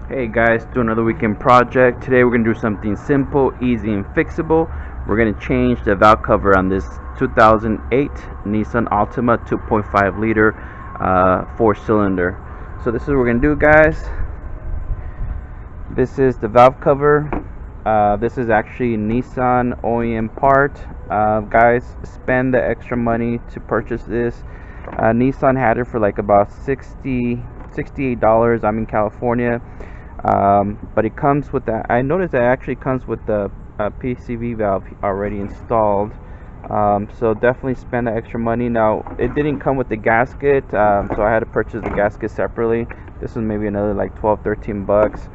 Hey guys, do another weekend project. Today we're going to do something simple, easy, and fixable. We're going to change the valve cover on this 2008 Nissan Altima 2.5 liter 4-cylinder. So this is what we're going to do, guys. This is the valve cover. This is actually Nissan OEM part. Guys, spend the extra money to purchase this. Nissan had it for like about $68. I'm in California. But it comes with that. I noticed that it actually comes with the PCV valve already installed. So definitely spend the extra money. Now it didn't come with the gasket, so I had to purchase the gasket separately. This is maybe another like 12-13 bucks.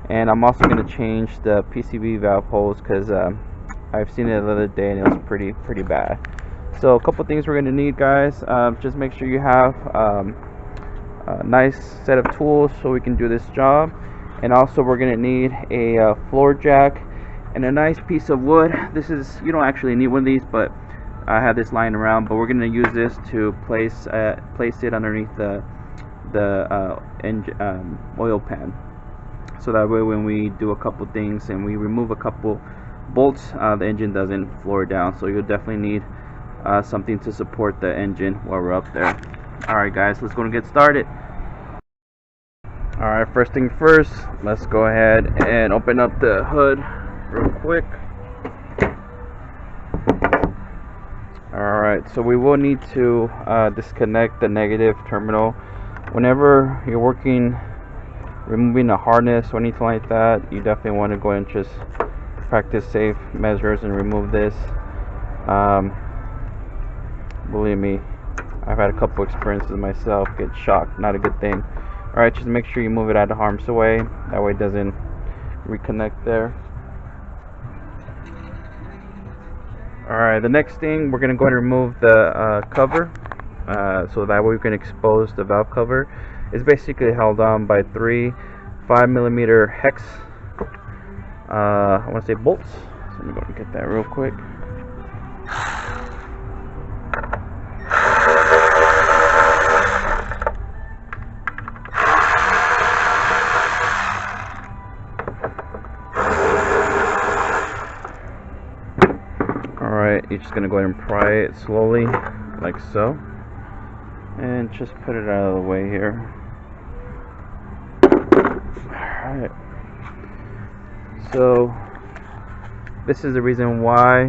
And I'm also going to change the PCV valve hose because I've seen it the other day and it was pretty bad. So a couple things we're going to need, guys. Just make sure you have a nice set of tools so we can do this job. And also we're going to need a floor jack and a nice piece of wood. This is, you don't actually need one of these, but I have this lying around. But we're going to use this to place it underneath the oil pan. So that way when we do a couple things and we remove a couple bolts, the engine doesn't floor down. So you'll definitely need something to support the engine while we're up there. Alright guys, let's go and get started. Alright, first thing first, let's go ahead and open up the hood real quick. Alright, so we will need to disconnect the negative terminal. Whenever you're working, removing a harness or anything like that, you definitely want to go and just practice safe measures and remove this. Believe me, I've had a couple experiences myself, get shocked, not a good thing. Alright, just make sure you move it out of harm's way. That way it doesn't reconnect there. Alright, the next thing, we're going to go ahead and remove the cover. So that way we can expose the valve cover. It's basically held on by 3 5mm hex, I want to say bolts. So let me go and get that real quick. Alright, you're just going to go ahead and pry it slowly, like so. And just put it out of the way here. Alright. So, this is the reason why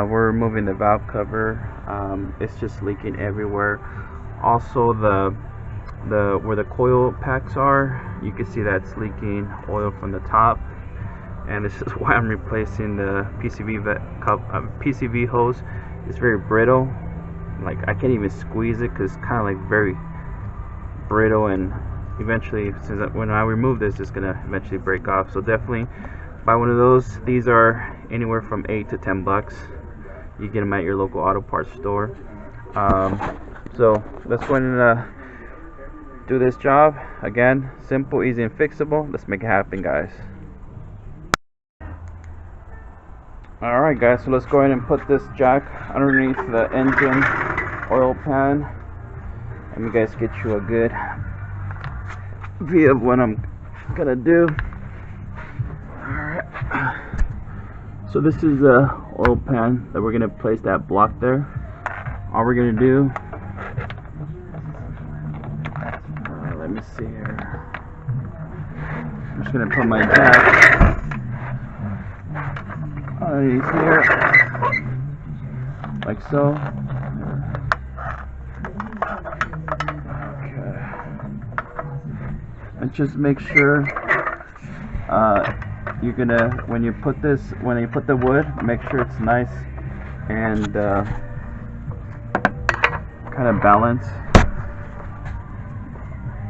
we're removing the valve cover. It's just leaking everywhere. Also, where the coil packs are, you can see that's leaking oil from the top. And this is why I'm replacing the PCV hose. It's very brittle. Like I can't even squeeze it because it's kind of like very brittle, and eventually, when I remove this, it's gonna eventually break off. So definitely buy one of those. These are anywhere from 8 to 10 bucks. You get them at your local auto parts store. So let's go ahead and do this job. Again, simple, easy, and fixable. Let's make it happen, guys. Alright guys, so let's go ahead and put this jack underneath the engine oil pan. Let me guys get you a good view of what I'm gonna do. Alright, so this is the oil pan that we're gonna place that block there. All we're gonna do, let me see here, I'm just gonna put my jack underneath here, like so. Okay. And just make sure you're gonna, when you put the wood, make sure it's nice and kind of balanced,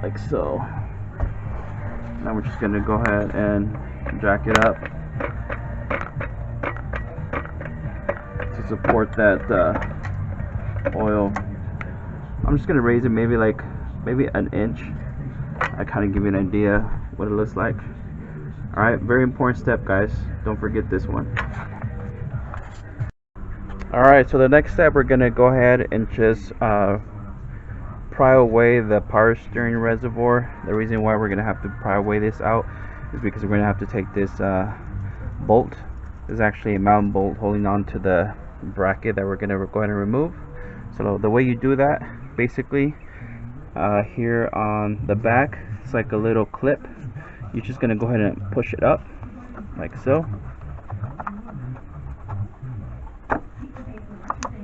like so. Now we're just gonna go ahead and jack it up to support that oil. I'm just gonna raise it maybe an inch. I kind of give you an idea what it looks like. Alright, very important step, guys. Don't forget this one. Alright, so the next step, we're gonna go ahead and just pry away the power steering reservoir. The reason why we're going to have to pry away this out is because we're going to have to take this bolt. This is actually a mounting bolt holding on to the bracket that we're going to go ahead and remove. So the way you do that, basically, here on the back, it's like a little clip. You're just going to go ahead and push it up like so,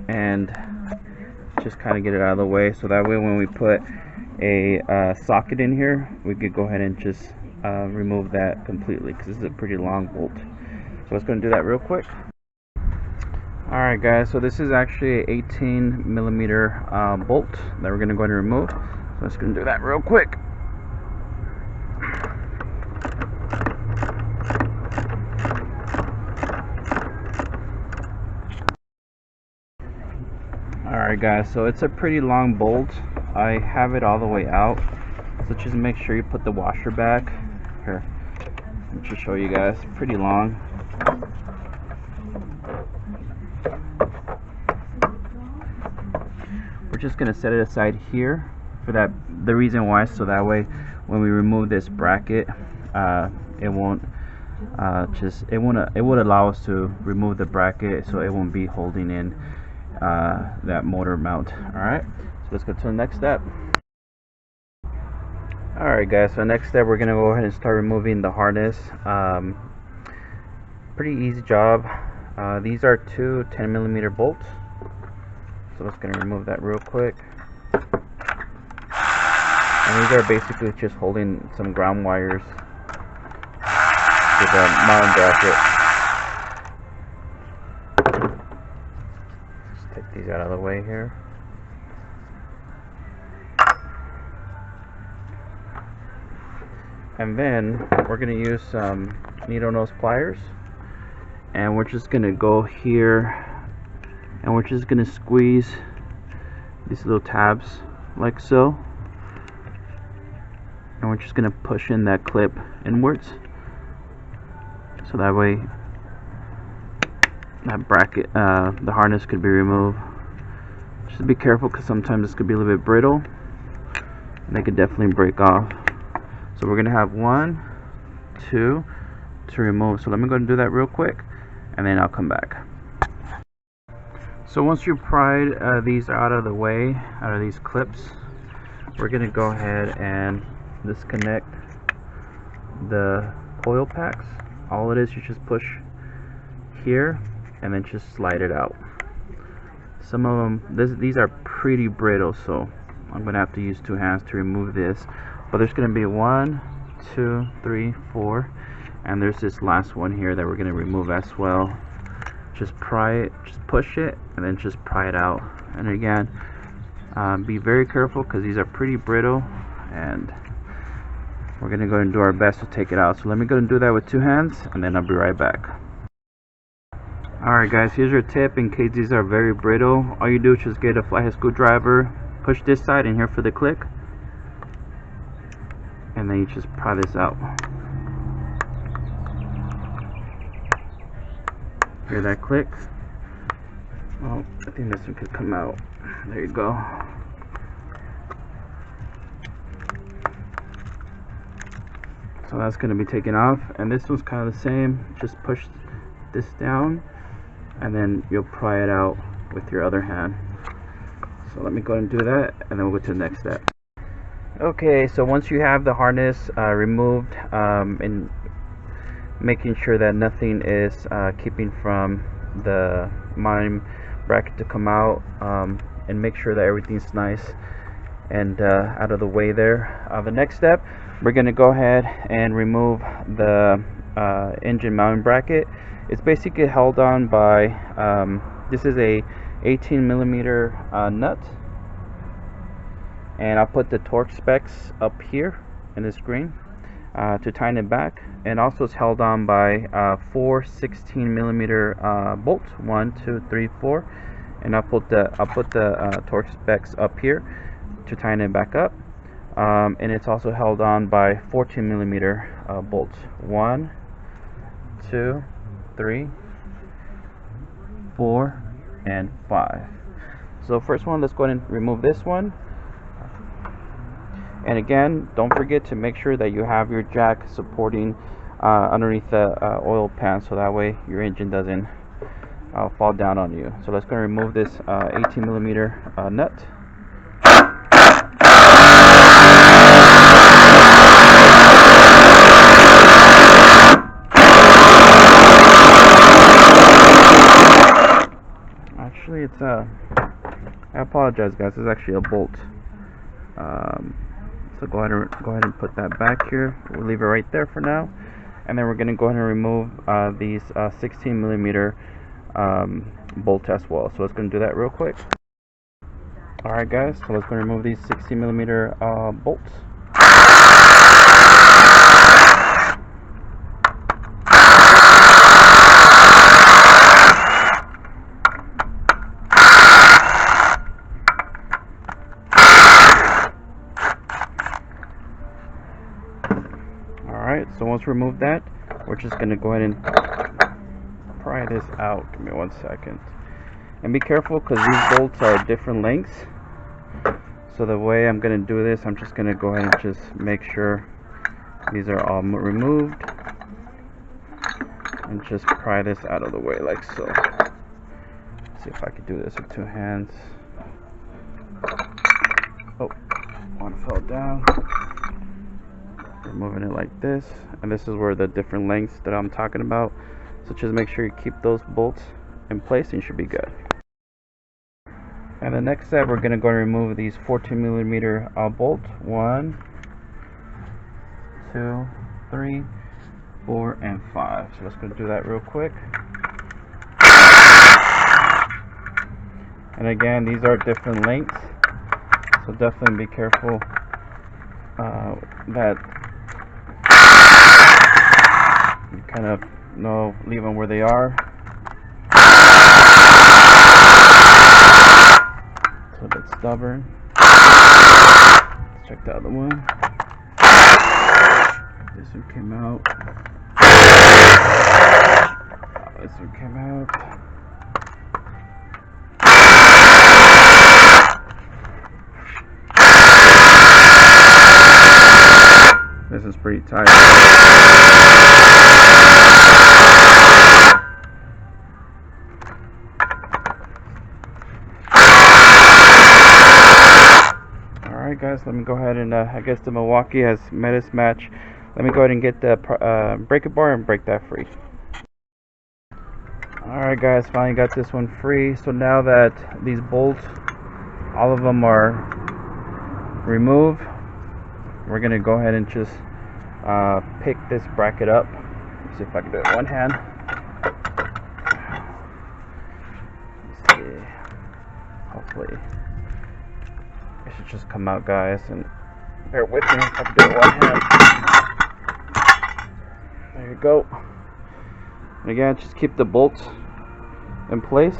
and just kind of get it out of the way, so that way when we put a socket in here, we could go ahead and just remove that completely, because this is a pretty long bolt. So let's go and do that real quick. Alright guys, so this is actually an 18 millimeter bolt that we're going to go ahead and remove. So let's go and do that real quick. Alright guys, so it's a pretty long bolt. I have it all the way out, so just make sure you put the washer back. Here, let me just show you guys. Pretty long. We're just gonna set it aside here for that. The reason why, so that way when we remove this bracket, it won't it would allow us to remove the bracket, so it won't be holding in that motor mount. Alright, so let's go to the next step. Alright guys, so next step we're gonna go ahead and start removing the harness. Pretty easy job. These are two 10 millimeter bolts, so let's gonna remove that real quick. And these are basically just holding some ground wires to the mounting bracket. Take these out of the way here. And then we're going to use some needle nose pliers, and we're just going to go here and we're just going to squeeze these little tabs like so, and we're just going to push in that clip inwards, so that way that bracket, the harness could be removed. Just be careful, because sometimes this could be a little bit brittle and they could definitely break off. So we're gonna have 1, 2 to remove. So let me go and do that real quick, and then I'll come back. So once you pried these out of the way, out of these clips, we're gonna go ahead and disconnect the coil packs. All it is, you just push here and then just slide it out. Some of them, these are pretty brittle, so I'm gonna have to use 2 hands to remove this. But there's gonna be 1, 2, 3, 4, and there's this last one here that we're gonna remove as well. Just pry it, just push it, and then just pry it out. And again, be very careful, because these are pretty brittle, and we're gonna go and do our best to take it out. So let me go and do that with 2 hands, and then I'll be right back. Alright guys, here's your tip in case these are very brittle. All you do is just get a flathead screwdriver, push this side and here for the click, and then you just pry this out. Hear that click? Oh, I think this one could come out. There you go. So that's going to be taken off, and this one's kind of the same. Just push this down, and then you'll pry it out with your other hand. So let me go and do that, and then we'll go to the next step. Okay, so once you have the harness removed, and making sure that nothing is keeping from the mounting bracket to come out, and make sure that everything's nice and out of the way there. The next step, we're going to go ahead and remove the engine mounting bracket. It's basically held on by this is a 18 millimeter nut, and I'll put the torque specs up here in the screen to tighten it back. And also it's held on by 4 16 millimeter bolts, 1, 2, 3, 4, and I'll put the torque specs up here to tighten it back up. And it's also held on by 14 millimeter bolts, 1, 2, 3, 4, and 5. So first one, let's go ahead and remove this one. And again, don't forget to make sure that you have your jack supporting underneath the oil pan, so that way your engine doesn't fall down on you. So let's go and remove this 18 millimeter nut. Actually, it's I apologize, guys. It's actually a bolt. So go ahead and put that back here. We'll leave it right there for now, and then we're gonna go ahead and remove these 16 millimeter bolt as well. So let's go and do that real quick. All right, guys. So let's go and remove these 16 millimeter bolts. Alright, so once we remove that, we're just going to go ahead and pry this out. Give me 1 second. And be careful because these bolts are different lengths. So the way I'm going to do this, I'm just going to go ahead and just make sure these are all removed. And just pry this out of the way like so. Let's see if I can do this with 2 hands. Oh, one fell down. Removing it like this, and this is where the different lengths that I'm talking about, so just make sure you keep those bolts in place and you should be good. And the next step, we're going to go and remove these 14 millimeter bolts. 1, 2, 3, 4, and 5. So let's go do that real quick. And again, these are different lengths, so definitely be careful that you kind of leave them where they are. It's a bit stubborn. Let's check the other one. This one came out. This one came out. This is pretty tight. Alright guys, let me go ahead and I guess the Milwaukee has met its match. Let me go ahead and get the breaker bar and break that free. Alright guys, finally got this one free. So now that these bolts, all of them are removed, we're going to go ahead and just pick this bracket up. Let's see if I can do it with one hand. Let's see. Hopefully it should just come out, guys, and bear with me if I can do it with one hand. There you go. And again, just keep the bolts in place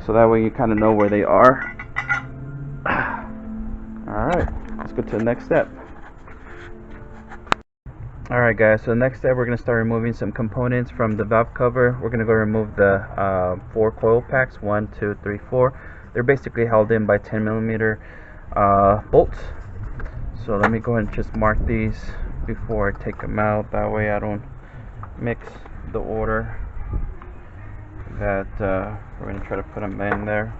so that way you kind of know where they are. Alright, let's go to the next step. Alright guys, so the next step, we're going to start removing some components from the valve cover. We're going to go remove the 4 coil packs, 1, 2, 3, 4. They're basically held in by 10 millimeter bolts. So let me go ahead and just mark these before I take them out. That way I don't mix the order that we're going to try to put them in there.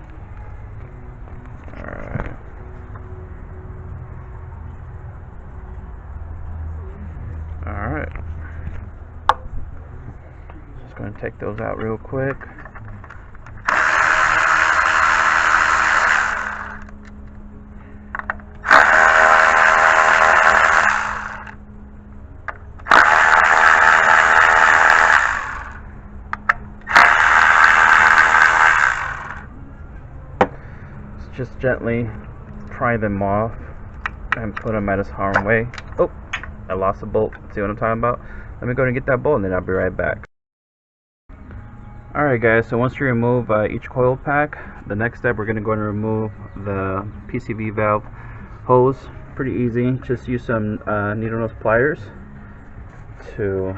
Alright. Alright. Just going to take those out real quick. Just gently pry them off and put them at its harm way. Oh, I lost a bolt. See what I'm talking about? Let me go and get that bolt and then I'll be right back. Alright guys, so once you remove each coil pack, the next step, we're going to go and remove the PCV valve hose. Pretty easy. Just use some needle nose pliers to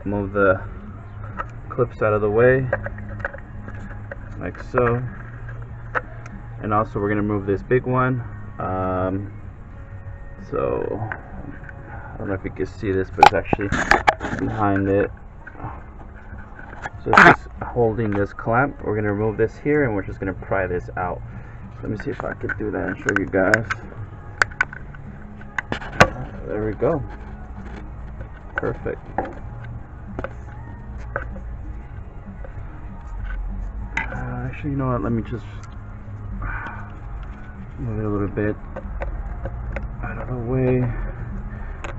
move the clips out of the way, like so. And also we're going to remove this big one. So I don't know if you can see this, but it's actually behind it. So it's just holding this clamp. We're gonna remove this here, and we're just gonna pry this out. Let me see if I can do that and show you guys. There we go. Perfect. Actually, you know what? Let me just move it a little bit out of the way.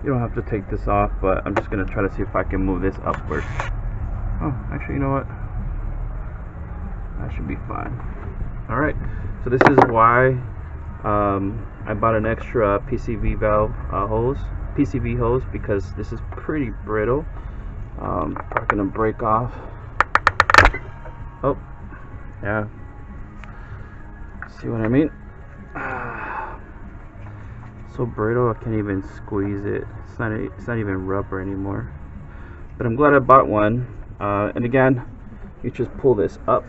You don't have to take this off, but I'm just gonna try to see if I can move this upwards. Oh, actually, you know what? That should be fine. Alright, so this is why I bought an extra PCV valve PCV hose, because this is pretty brittle. Probably gonna break off. Oh, yeah. See what I mean? So brittle, I can't even squeeze it. It's not even rubber anymore. But I'm glad I bought one. And again, you just pull this up.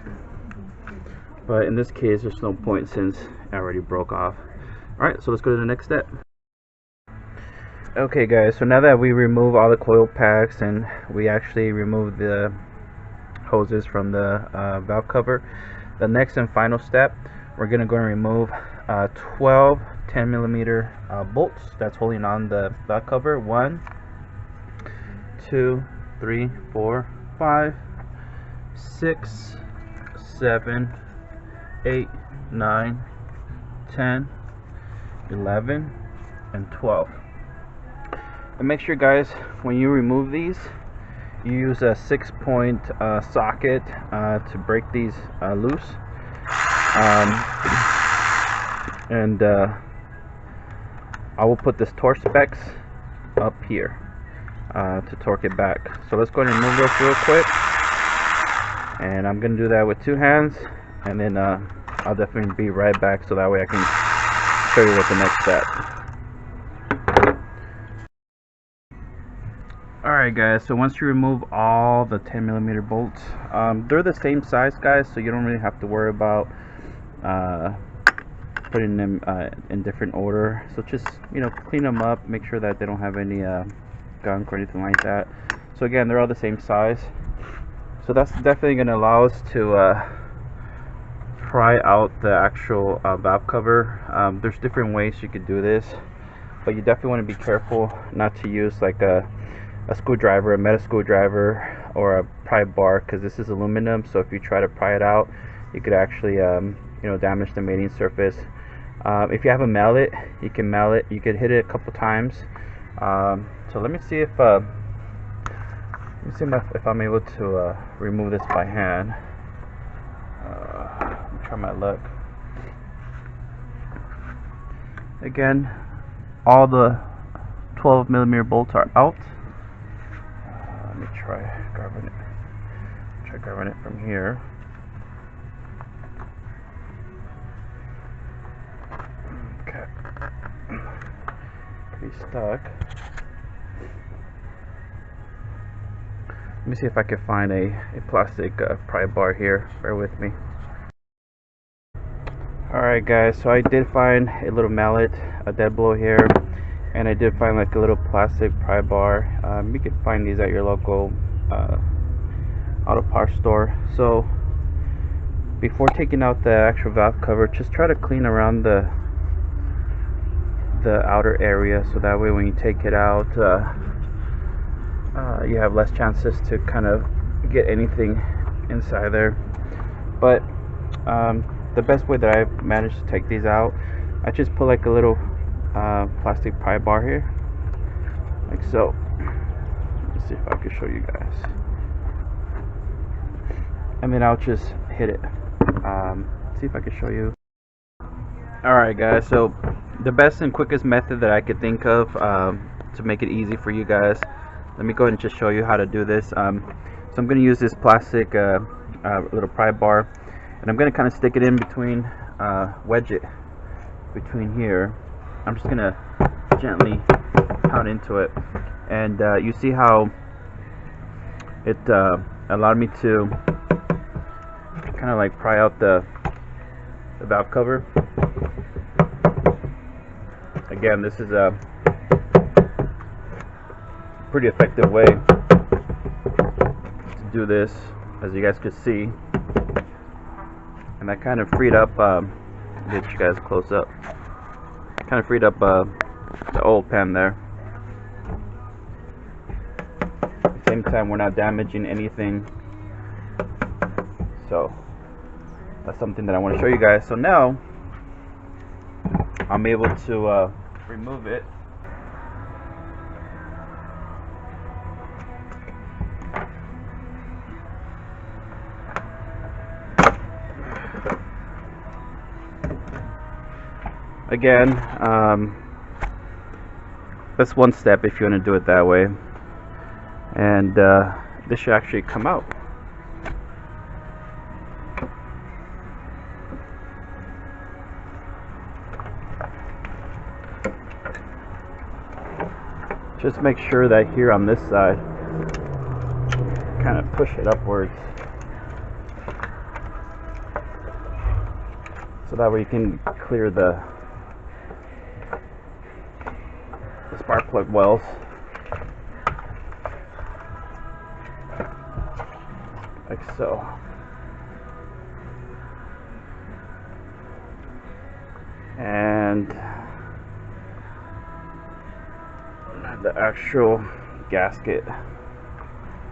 But in this case, there's no point since I already broke off. Alright, so let's go to the next step. Okay guys, so now that we remove all the coil packs and we actually remove the hoses from the valve cover, the next and final step, we're going to go and remove 12 10mm bolts that's holding on the valve cover. 1, 2, 3, 4, 5, 6, 7, 8, 9, 10, 11, and 12. And make sure guys, when you remove these, you use a 6-point socket to break these loose. And I will put this torque specs up here to torque it back. So let's go ahead and remove this real quick, and I'm gonna do that with 2 hands, and then I'll definitely be right back so that way I can show you what the next step. Alright guys, so once you remove all the 10mm bolts, they're the same size guys, so you don't really have to worry about putting them in different order. So just, you know, clean them up, make sure that they don't have any gunk or anything like that. So again, they're all the same size, so that's definitely going to allow us to pry out the actual valve cover. There's different ways you could do this, but you definitely want to be careful not to use like a screwdriver, a metal screwdriver, or a pry bar, because this is aluminum, so if you try to pry it out, you could actually you know, damage the mating surface. If you have a mallet, you can mallet, you could hit it a couple times. So let me see if I'm able to remove this by hand. Let me try my luck. Again, all the 12mm bolts are out. Let me try grabbing it from here. Okay, pretty stuck. Let me see if I can find a plastic pry bar here. Bear with me. Alright guys, so I did find a little mallet, a dead blow here, and I did find like a little plastic pry bar. You can find these at your local auto parts store. So before taking out the actual valve cover, just try to clean around the outer area, so that way when you take it out, you have less chances to kind of get anything inside there. But the best way that I've managed to take these out, I just put like a little plastic pry bar here, like so. Let's see if I can show you guys. And then I'll just hit it. See if I can show you. Alright guys, so the best and quickest method that I could think of to make it easy for you guys, let me go ahead and just show you how to do this. So I'm going to use this plastic little pry bar, and I'm going to kind of stick it in between, wedge it between here. I'm just going to gently pound into it, and you see how it allowed me to kind of like pry out the valve cover, like again, this is a pretty effective way to do this, as you guys could see. And that kind of freed up, get you guys close up, kind of freed up the old pen there. At the same time, we're not damaging anything, so that's something that I want to show you guys. So now I'm able to remove it. Again, that's one step if you want to do it that way, and this should actually come out. Just make sure that here on this side, kind of push it upwards, so that way you can clear the spark plug wells. Like so. And the actual gasket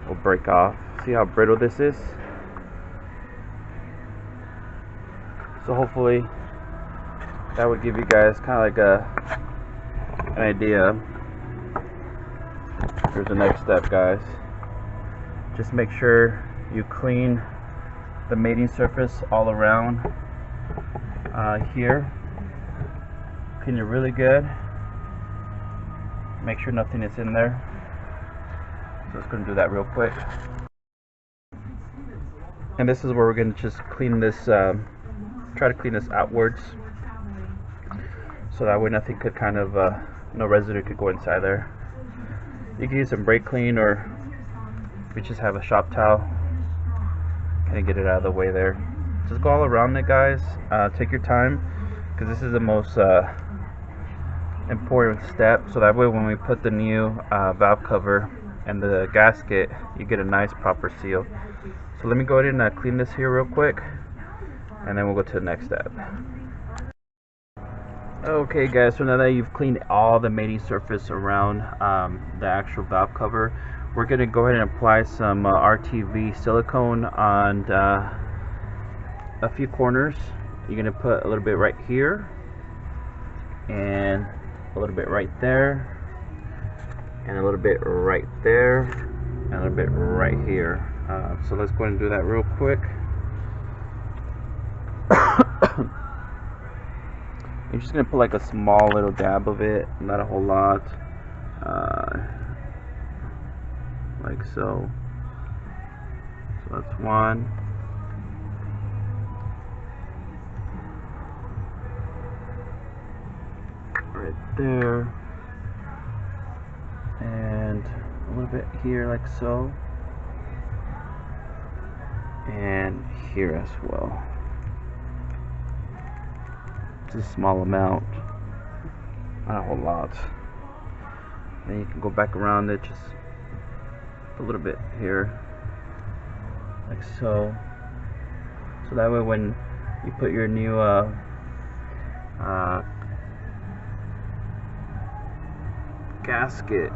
will break off. See how brittle this is? So hopefully that would give you guys kind of like an idea. Here's the next step, guys. Just make sure you clean the mating surface all around here. Clean it really good. Make sure nothing is in there. So let's go and do that real quick. And this is where we're going to just clean this, try to clean this outwards, so that way nothing could kind of, no residue could go inside there. You can use some brake clean, or if you just have a shop towel, kind of get it out of the way there. Just go all around it, guys. Take your time, because this is the most important step, so that way when we put the new valve cover and the gasket, you get a nice proper seal. So let me go ahead and clean this here real quick, and then we'll go to the next step. Okay guys, so now that you've cleaned all the mating surface around the actual valve cover, we're going to go ahead and apply some RTV silicone on a few corners. You're going to put a little bit right here, and a little bit right there, and a little bit right there, and a little bit right here. So let's go ahead and do that real quick. You're just going to put like a small little dab of it, not a whole lot, like so. So that's one. Right there, and a little bit here like so, and here as well. Just a small amount, not a whole lot. Then you can go back around it just a little bit here, like so. So that way when you put your new gasket,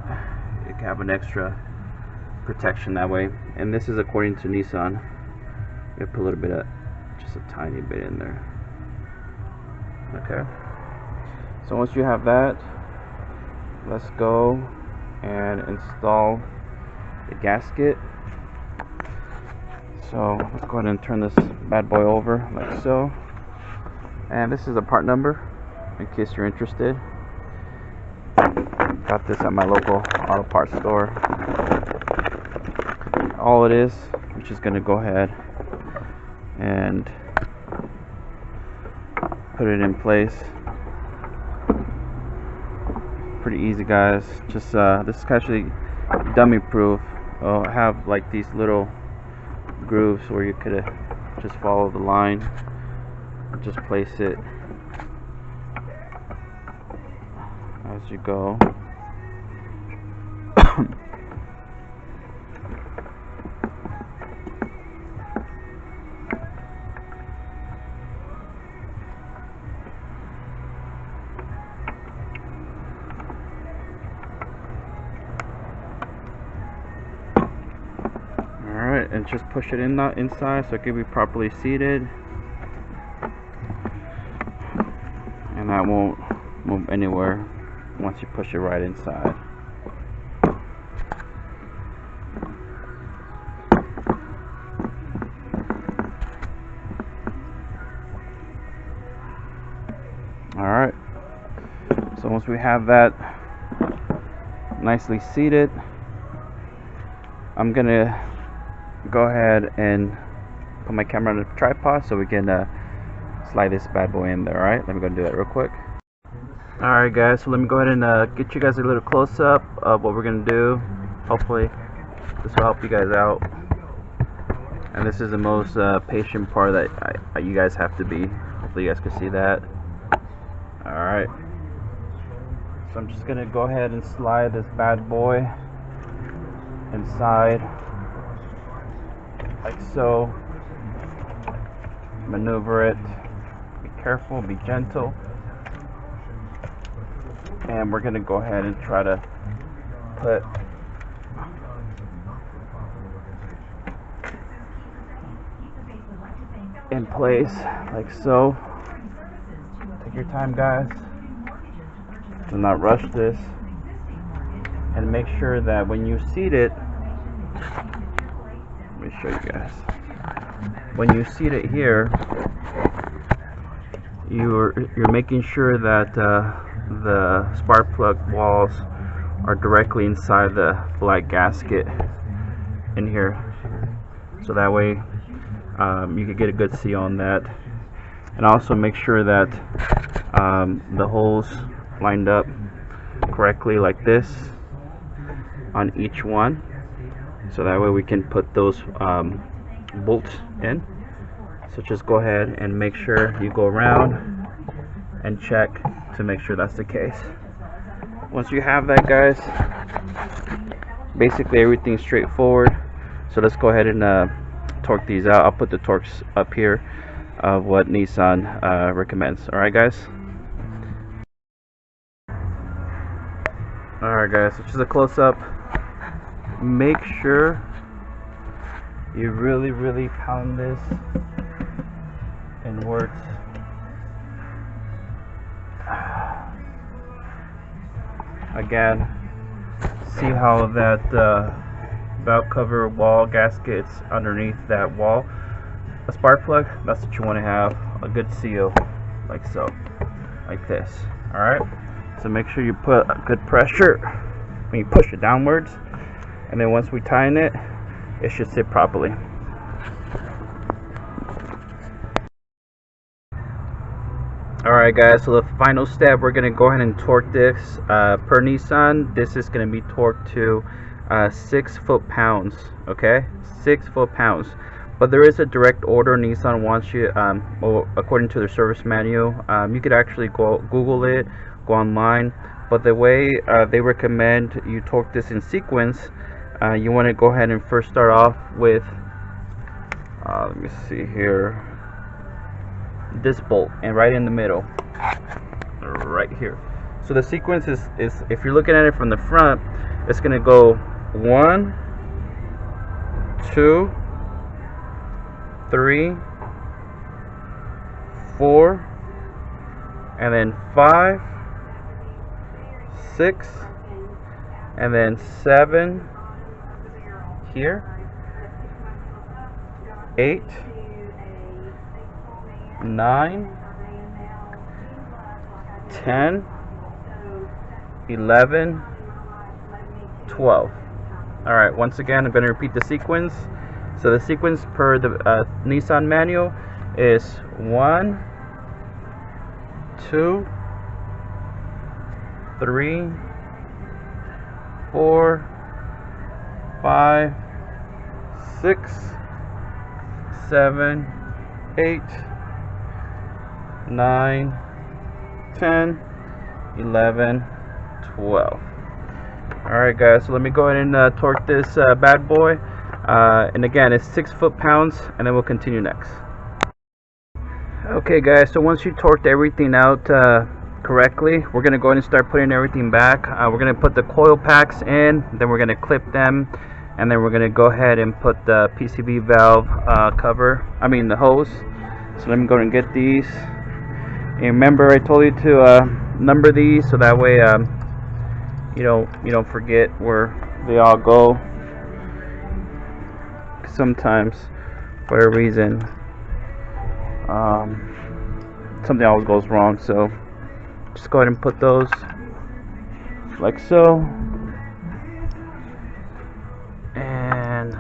you can have an extra protection that way. And this is according to Nissan. You put a little bit of, just a tiny bit in there. Okay, so once you have that, let's go and install the gasket. So let's go ahead and turn this bad boy over like so. And this is a part number in case you're interested. Got this at my local auto parts store. All it is, I'm just gonna go ahead and put it in place. Pretty easy, guys. Just this is actually dummy proof. I have like these little grooves where you could just follow the line and just place it as you go. Alright, and just push it in inside so it can be properly seated. And that won't move anywhere once you push it right inside. Alright, so once we have that nicely seated, I'm gonna go ahead and put my camera on the tripod so we can slide this bad boy in there. Alright, let me go and do that real quick. Alright guys, so let me go ahead and get you guys a little close up of what we're gonna do. Hopefully this will help you guys out, and this is the most patient part that you guys have to be. Hopefully you guys can see that. Alright, so I'm just gonna go ahead and slide this bad boy inside like so. Maneuver it, be careful, be gentle, and we're gonna go ahead and try to put in place like so. Take your time, guys, do not rush this, and make sure that when you seat it, let me show you guys, when you seat it here, you're making sure that the spark plug walls are directly inside the black gasket in here, so that way you can get a good see on that. And also make sure that the holes lined up correctly like this on each one, so that way we can put those bolts in. So just go ahead and make sure you go around and check to make sure that's the case. Once you have that, guys, basically everything's straightforward. So let's go ahead and torque these out. I'll put the torques up here of what Nissan recommends. Alright guys, so just a close-up. Make sure you really pound this inwards. Again, see how that valve cover wall gasket's underneath that wall. A spark plug, that's what you want to have, a good seal like so, like this. Alright, so make sure you put a good pressure when you push it downwards, and then once we tighten it, it should sit properly. Alright guys, so the final step, we're going to go ahead and torque this. Per Nissan, this is going to be torqued to 6 foot-pounds, okay? 6 foot-pounds. But there is a direct order Nissan wants you, according to their service manual. You could actually go Google it, go online. But the way they recommend you torque this in sequence, you want to go ahead and first start off with, let me see here, this bolt, and right in the middle, right here. So the sequence is if you're looking at it from the front, it's going to go 1, 2, 3, 4, and then 5, 6, and then 7 here, 8, 9, 10, 11, 12. Alright, once again, I'm going to repeat the sequence. So the sequence per the Nissan manual is 1, 2, 3, 4, 5, 6, 7, 8, 9, 10, 11, 12. Alright guys, so let me go ahead and torque this bad boy, and again it's 6 foot-pounds, and then we'll continue next. Okay guys, so once you torqued everything out correctly, we're going to go ahead and start putting everything back. We're going to put the coil packs in, then we're going to clip them, and then we're going to go ahead and put the PCV valve the hose. So let me go ahead and get these. And remember, I told you to number these so that way you don't forget where they all go. Sometimes, for whatever reason, something always goes wrong. So just go ahead and put those like so. And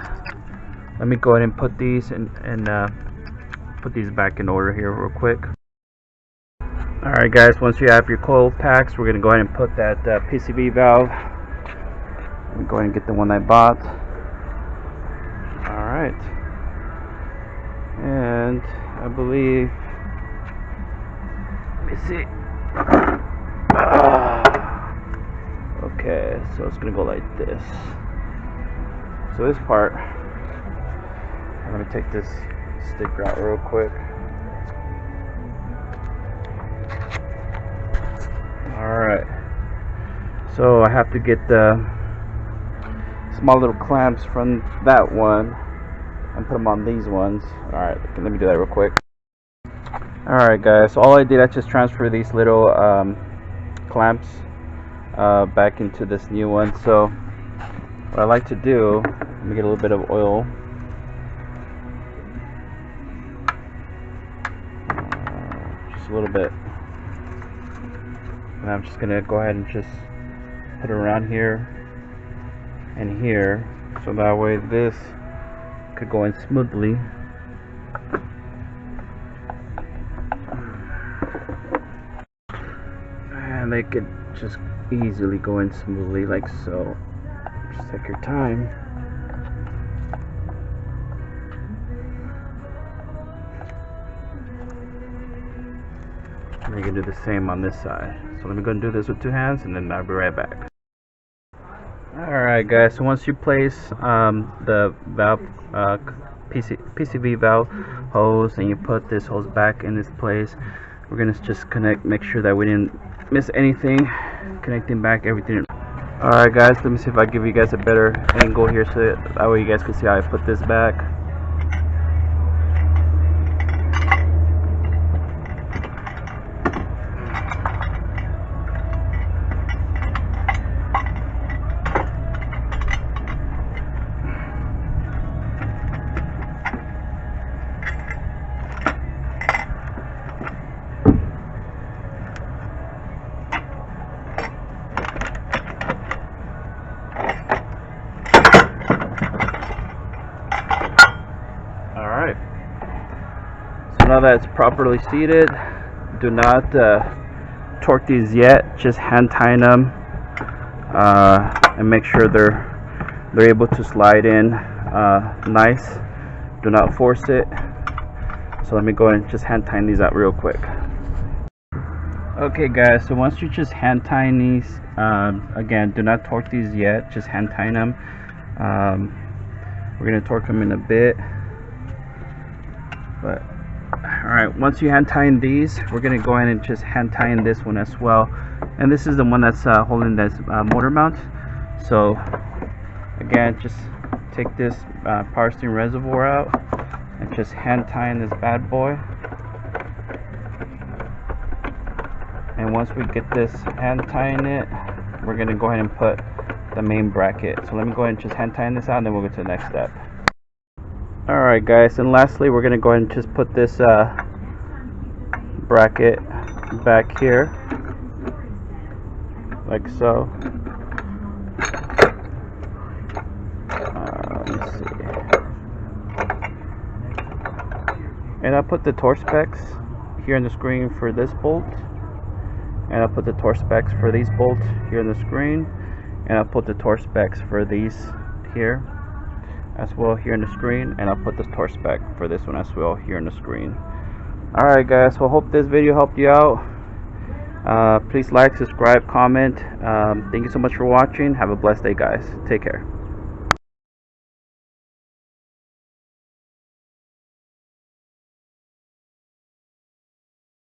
let me go ahead and put these and put these back in order here real quick. Alright guys, once you have your coil packs, we're going to go ahead and put that PCV valve. Let me go ahead and get the one I bought. Alright. And I believe, let me see. Okay, so it's going to go like this. So this part, let me take this sticker out real quick. Alright, so I have to get the small little clamps from that one and put them on these ones. Alright, let me do that real quick. Alright guys, so all I did, I just transferred these little clamps back into this new one. So what I like to do, let me get a little bit of oil. Just a little bit. And I'm just gonna go ahead and just put it around here and here, so that way this could go in smoothly. And they could just easily go in smoothly like so. Just take your time. And you can do the same on this side. So let me go and do this with 2 hands, and then I'll be right back. Alright guys, so once you place the valve, PCV valve hose, and you put this hose back in this place, we're going to just make sure that we didn't miss anything, connecting back everything. Alright guys, let me see if I give you guys a better angle here so that way you guys can see how I put this back. Now that it's properly seated, do not torque these yet. Just hand tighten them and make sure they're able to slide in nice. Do not force it. So let me go and just hand tighten these out real quick. Okay guys, so once you just hand tighten these, again, do not torque these yet. Just hand tighten them. We're gonna torque them in a bit, but alright, once you hand tighten these, we're going to go ahead and just hand tighten this one as well. And this is the one that's holding this motor mount. So again, just take this power steering reservoir out and just hand tighten this bad boy. And once we get this hand tighten it, we're going to go ahead and put the main bracket. So let me go ahead and just hand tighten this out, and then we'll go to the next step. Alright guys, and lastly we're going to go ahead and just put this bracket back here like so. Let's see. And I'll put the torque specs here on the screen for this bolt, and I'll put the torque specs for these bolts here on the screen, and I'll put the torque specs for these here as well here on the screen, and I'll put the torque spec for this one as well here on the screen. Alright guys, so I hope this video helped you out. Please like, subscribe, comment. Thank you so much for watching. Have a blessed day, guys. Take care.